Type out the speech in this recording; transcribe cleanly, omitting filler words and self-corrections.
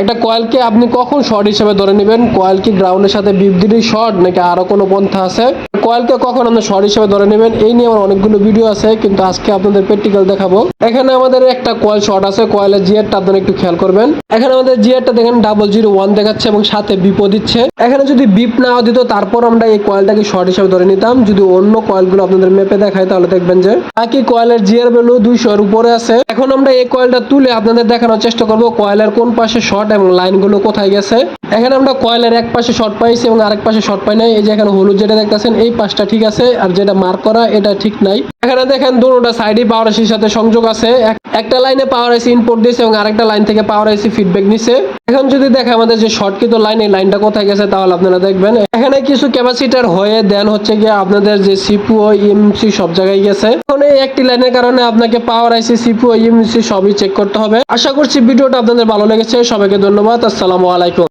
একটা কয়েলকে আপনি কখন শর্ট হিসেবে ধরে নেবেন, কয়েল কি গ্রাউন্ডের সাথে বিপ দিলেই শর্ট নাকি আরো কোনো পন্থা আছে, কয়েলকে কখন আপনি শর্ট হিসেবে ধরে নেবেন, এই নিয়ে আমার অনেকগুলো ভিডিও আছে, কিন্তু আজকে আপনাদের প্র্যাকটিক্যাল দেখাবো। এখানে আমাদের একটা কয়েল শর্ট আছে, কয়েলের জিয়ারটা আপনারা একটু খেয়াল করবেন। এখানে আমাদের জিয়ারটা দেখেন 001 দেখাচ্ছে এবং সাথে বিপও দিচ্ছে। এখানে যদি বিপ না দিত তারপর আমরা এই কয়েলটাকে শর্ট হিসেবে ধরে নিতাম। যদি অন্য কয়েলগুলো আপনাদের মেপে দেখায় তাহলে দেখবেন যে বাকি কয়েলের জিয়ার ভ্যালু 200 এর উপরে আছে। এখন আমরা এই কয়েলটা তুলে আপনাদের দেখানোর চেষ্টা করব কয়েলের কোন পাশে শর্ট এবং লাইনগুলো কোথায় গেছে। এখানে আমরা কয়েলের এক পাশে শর্ট পাইছি এবং আরেক পাশে শর্ট পাই নাই। এই যে এখানে হলুদ যেটা দেখতেছেন এই পাশটা ঠিক আছে, আর যেটা মার্ক করা এটা ঠিক নাই। এখানে দেখেন দুটোটা সাইডে পাওয়ার আইসির সাথে সংযোগ আছে। একটা লাইনে পাওয়ার আইসি ইনপুট দিয়েছে এবং আরেকটা লাইন থেকে পাওয়ার আইসি ফিডব্যাক নিছে। এখন যদি দেখে আমাদের যে শর্টকৃত লাইন, এই লাইনটা কোথায় গেছে তাহলে আপনারা দেখবেন এখানে কিছু ক্যাপাসিটার হয়ে দেন হচ্ছে গিয়ে আপনাদের যে সিপিইউ ইএমসি সব জায়গায় গেছে। এখন এই একটি লাইনের কারণে আপনাকে পাওয়ার আইসি সিপিইউ ইএমসি সবই চেক করতে হবে। আশা করছি ভিডিওটা আপনাদের ভালো লেগেছে। সবাইকে ধন্যবাদ। আসসালামু আলাইকুম।